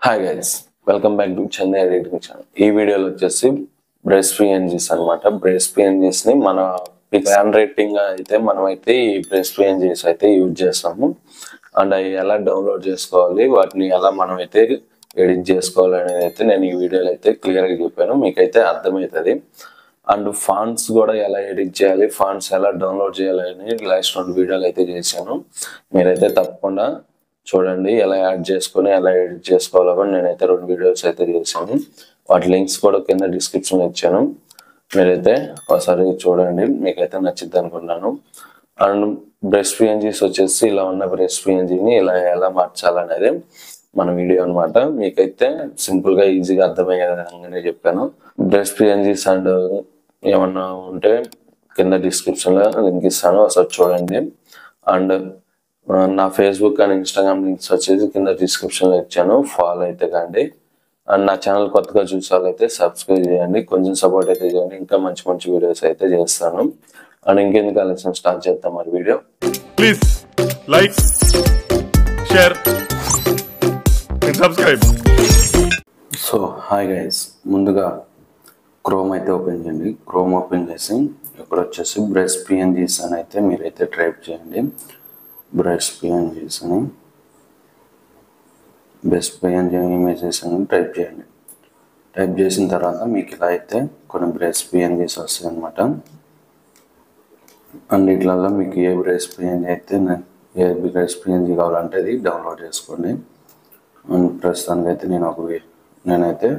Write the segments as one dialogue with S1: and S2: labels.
S1: Hi guys, welcome back to Chennai editing channel. ఈ వీడియోలో వచ్చేసి బ్రెస్ట్ పిఎన్జీస్ అనమాట. బ్రెస్ట్ పిఎన్జీస్ ని మన హ్యాండ్ రైటింగ్ అయితే మనమైతే ఈ బ్రెస్ట్ పిఎన్జీస్ అయితే యూజ్ చేస్తాము. అండ్ అవి ఎలా డౌన్లోడ్ చేసుకోవాలి, వాటిని ఎలా మనమైతే ఎడిట్ చేసుకోవాలి అనేది అయితే నేను ఈ వీడియోలో అయితే క్లియర్గా చెప్పాను, మీకైతే అర్థమవుతుంది. అండ్ ఫాంట్స్ కూడా ఎలా ఎడిట్ చేయాలి, ఫాంట్స్ ఎలా డౌన్లోడ్ చేయాలి అని లాస్ట్ 2 వీడియోలు అయితే చేశాను. మీరైతే తప్పకుండా చూడండి, ఎలా యాడ్ చేసుకొని ఎలా ఎడిట్ చేసుకోవాలో కూడా నేనైతే 2 వీడియోస్ అయితే చేశాను. వాటి లింక్స్ కూడా కింద డిస్క్రిప్షన్లో ఇచ్చాను. మీరైతే ఒకసారి చూడండి, మీకైతే నచ్చిద్ది అనుకున్నాను. అండ్ బ్రెస్ట్ పిఎన్జీస్ వచ్చేసి ఇలా ఉన్న బ్రెస్ట్ పిఎన్జీని ఇలా ఎలా మార్చాలనేది మన వీడియో అనమాట. మీకైతే సింపుల్గా ఈజీగా అర్థమయ్యే విధంగానే చెప్పాను. బ్రెస్ట్ పిఎన్జీస్ అండ్ ఏమన్నా ఉంటే కింద డిస్క్రిప్షన్లో లింక్ ఇస్తాను, ఒకసారి చూడండి. అండ్ నా ఫేస్బుక్ అండ్ ఇన్స్టాగ్రామ్ లింక్స్ వచ్చేసి కింద డిస్క్రిప్షన్లో ఇచ్చాను, ఫాలో అయితే కండి. అండ్ నా ఛానల్ కొత్తగా చూసే వాళ్ళైతే సబ్స్క్రైబ్ చేయండి, కొంచెం సపోర్ట్ అయితే చేయండి. ఇంకా మంచి మంచి వీడియోస్ అయితే చేస్తాను. అండ్ ఇంకెందుకు ఆలస్యం, స్టార్ట్ చేద్దాం మరి video.
S2: Please like, share and subscribe.
S1: So hi guys, ముందుగా క్రోమ్ అయితే ఓపెన్ చేయండి. క్రోమ్ ఓపెన్ చేసి ఇక్కడ వచ్చేసి బ్రెస్ట్ పిఎన్జీస్ అని అయితే మీరైతే టైప్ చేయండి. బ్రెస్ట్ పిఎన్జీస్ అని, బ్రెస్ట్ పిఎన్జీ ఇమేజెస్ అని టైప్ చేయండి. టైప్ చేసిన తర్వాత మీకు ఇలా అయితే కొన్ని బ్రెస్ట్ పిఎన్జీస్ వస్తాయి అనమాట. అన్నిట్లలో మీకు ఏ బ్రెస్ట్ పిఎన్జీ అయితే ఏ బ్రెస్ట్ పిఎన్జీ కావాలంటే అది డౌన్లోడ్ చేసుకోండి. అండ్ ప్రస్తుతానికి అయితే నేనైతే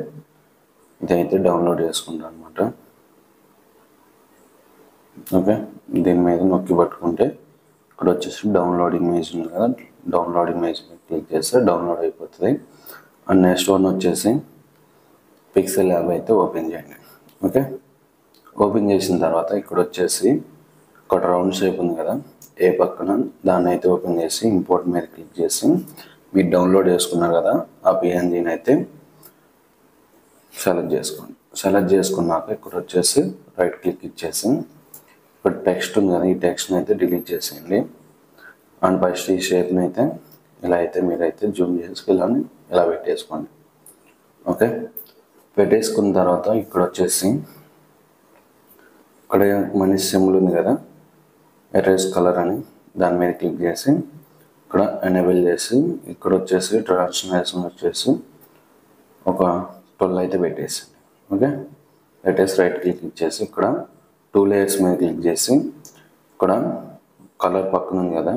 S1: ఇదైతే డౌన్లోడ్ చేసుకుంటాను అనమాట. ఓకే, దీని మీద నొక్కి పట్టుకుంటే ఇక్కడ వచ్చేసి డౌన్లోడ్ ఇమేజ్ ఉంది కదా, డౌన్లోడ్ ఇమేజ్ మీద క్లిక్ చేస్తే డౌన్లోడ్ అయిపోతుంది. అండ్ నెక్స్ట్ వన్ వచ్చేసి పిక్సెల్ ల్యాబ్ అయితే ఓపెన్ చేయండి. ఓకే, ఓపెన్ చేసిన తర్వాత ఇక్కడ వచ్చేసి ఒక రౌండ్ షేప్ ఉంది కదా ఏ పక్కన, దాన్ని అయితే ఓపెన్ చేసి ఇంపోర్ట్ మీద క్లిక్ చేసి మీరు డౌన్లోడ్ చేసుకున్నారు కదా ఆ పిఎన్జీని అయితే సెలెక్ట్ చేసుకోండి. సెలెక్ట్ చేసుకున్నాక ఇక్కడ వచ్చేసి రైట్ క్లిక్ ఇచ్చేసి ఇక్కడ టెక్స్ట్ ఉంది కదా, ఈ టెక్స్ట్ని అయితే డిలీట్ చేసేయండి. అండ్ ఫస్ట్ ఈ షేప్ని అయితే ఇలా అయితే మీరైతే జూమ్ చేసుకెళ్ళని ఇలా పెట్టేసుకోండి. ఓకే, పెట్టేసుకున్న తర్వాత ఇక్కడ వచ్చేసి ఇక్కడ మనిషి సింబల్ ఉంది కదా, ఎరేజ్ కలర్ అని, దాని మీద క్లిక్ చేసి ఇక్కడ ఎనేబుల్ చేసి ఇక్కడ వచ్చేసి ట్రాన్స్ఫర్మేషన్ వచ్చేసి ఒక 12 అయితే పెట్టేసి, ఓకే పెట్టేసి రైట్ క్లిక్ ఇచ్చేసి ఇక్కడ 2 లేయర్స్ మీద క్లిక్ చేసి ఇక్కడ కలర్ పక్కన ఉంది కదా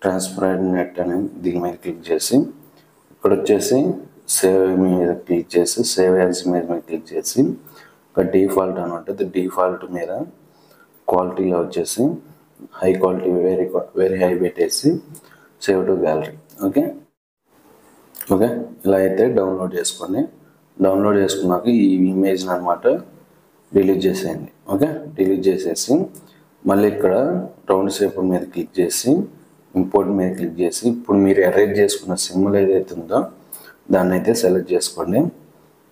S1: ట్రాన్స్పరెంట్ నెట్ అనేది, దీని మీద క్లిక్ చేసి ఇక్కడ వచ్చేసి సేవ్ మీద క్లిక్ చేసి సేవ్ యాజ్ ఇమేజ్ మీద క్లిక్ చేసి ఇక్కడ డిఫాల్ట్ అని ఉంటుంది, డిఫాల్ట్ మీద క్వాలిటీలో వచ్చేసి హై క్వాలిటీ వెరీ హై పెట్టేసి save to gallery. Okay okay ఇలా అయితే డౌన్లోడ్ చేసుకోండి. డౌన్లోడ్ చేసుకున్నాక ఈ ఇమేజ్ని అనమాట డిలీట్ చేసేయండి. ఓకే, డిలీట్ చేసేసి మళ్ళీ ఇక్కడ రౌండ్ షేప్ మీద క్లిక్ చేసి ఇంపోర్ట్ మీద క్లిక్ చేసి ఇప్పుడు మీరు ఎరేజ్ చేసుకున్న సింబల్ ఏదైతే ఉందో దాన్ని అయితే సెలెక్ట్ చేసుకోండి.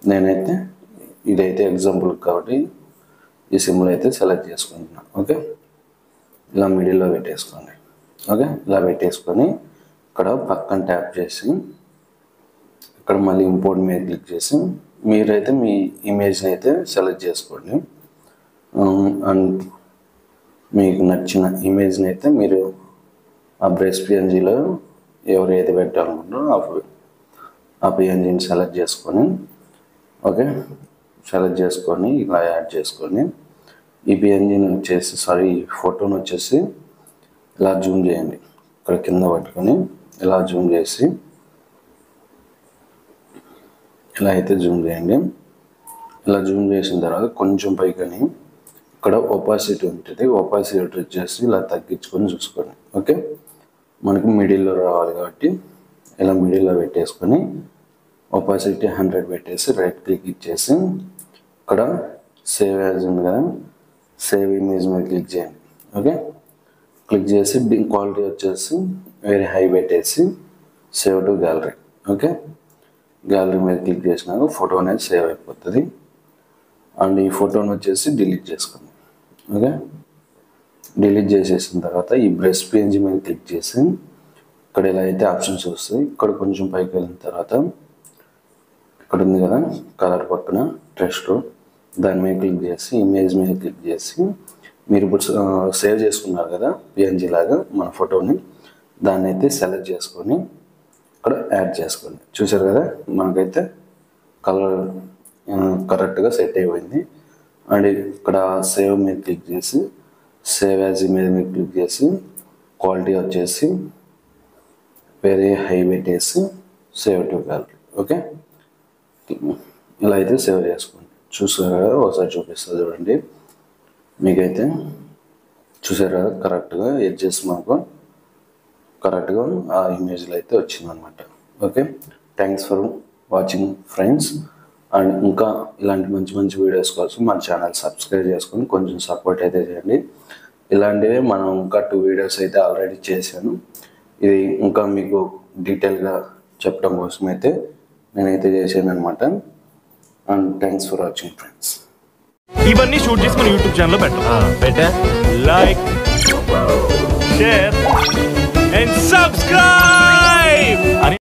S1: నేనైతే ఇదైతే ఎగ్జాంపుల్ కాబట్టి ఈ సింబల్ అయితే సెలెక్ట్ చేసుకుంటున్నాను. ఓకే, ఇలా మిడిల్లో పెట్టేసుకోండి. ఓకే, ఇలా పెట్టేసుకొని ఇక్కడ పక్కన ట్యాప్ చేసి ఇక్కడ మళ్ళీ ఇంపోర్ట్ మీద క్లిక్ చేసి మీరైతే మీ ఇమేజ్ని అయితే సెలెక్ట్ చేసుకోండి. అండ్ మీకు నచ్చిన ఇమేజ్ని అయితే మీరు ఆ బ్రెస్ట్ పిఎన్జీలో ఎవరు ఏది పెట్టాలనుకుంటారో ఆ పిఎన్జీని సెలెక్ట్ చేసుకొని, ఓకే సెలెక్ట్ చేసుకొని ఇలా యాడ్ చేసుకొని ఈ పిఎన్జీని వచ్చేసి ఈ ఫోటోని వచ్చేసి ఇలా జూమ్ చేయండి. ఇక్కడ కింద పట్టుకొని ఇలా జూమ్ చేసి ఇలా అయితే జూమ్ చేయండి. ఇలా జూమ్ చేసిన తర్వాత కొంచెం పైకని ఇక్కడ ఒపాసిటీ ఉంటుంది, ఒపాసిటీ వచ్చేసి ఇలా తగ్గించుకొని చూసుకోండి. ఓకే, మనకి మిడిల్లో రావాలి కాబట్టి ఇలా మిడిల్లో పెట్టేసుకొని ఒపాసిటీ 100 పెట్టేసి రైట్ క్లిక్ ఇచ్చేసి ఇక్కడ సేవ్ యాజ్ ఉంది కదా, సేవ్ ఇమేజ్ మీద క్లిక్ చేయండి. ఓకే, క్లిక్ చేసి క్వాలిటీ వచ్చేసి వెరీ హై పెట్టేసి save to gallery. Okay, gallery మీద క్లిక్ చేసినాక ఫోటో అనేది సేవ్ అయిపోతుంది. అండ్ ఈ ఫోటోని వచ్చేసి డిలీట్ చేసుకోండి. ఓకే, డిలీట్ చేసేసిన తర్వాత ఈ బ్రెస్ట్ పిఎన్జీ మీద క్లిక్ చేసి ఇక్కడ ఇలా అయితే ఆప్షన్స్ వస్తాయి. ఇక్కడ కొంచెం పైకి వెళ్ళిన తర్వాత ఇక్కడ ఉంది కదా కలర్ పక్కన టెక్స్ట్, దాని మీద క్లిక్ చేసి ఇమేజ్ మీద క్లిక్ చేసి మీరు ఇప్పుడు సేవ్ చేసుకున్నారు కదా పిఎన్జీ లాగా మన ఫోటోని, దాన్ని అయితే సెలెక్ట్ చేసుకొని ఇక్కడ యాడ్ చేసుకోండి. చూసారు కదా మనకైతే కలర్ కరెక్ట్గా సెట్ అయిపోయింది. అండ్ ఇక్కడ సేవ్ మీద క్లిక్ చేసి సేవ్ యాజ్ ఇమేజ్ మీద క్లిక్ చేసి క్వాలిటీ వచ్చేసి వెరీ హై పెట్టేసి సేవ్ టు గ్యాలరీ. ఓకే, ఇలా అయితే సేవ్ చేసుకోండి. చూసారు కదా, ఒకసారి చూపిస్తుంది చూడండి. మీకైతే చూసారు కదా కరెక్ట్గా ఎడ్జెస్ మనకు కరెక్ట్గా ఆ ఇమేజ్లో అయితే వచ్చిందనమాట. Okay, thanks for watching friends. And ఇంకా ఇలాంటి మంచి మంచి వీడియోస్ కోసం మన ఛానల్ సబ్స్క్రైబ్ చేసుకొని కొంచెం సపోర్ట్ అయితే చేయండి. ఇలాంటివి మనం ఇంకా 2 వీడియోస్ అయితే ఆల్రెడీ చేశాను. ఇది ఇంకా మీకు డీటెయిల్గా చెప్పడం కోసం అయితే నేనైతే చేశాను అనమాట. And thanks for watching friends.
S2: ఇవన్నీ షూట్ చేసి మన యూట్యూబ్ ఛానల్లో పెట్టా. Like, share and subscribe.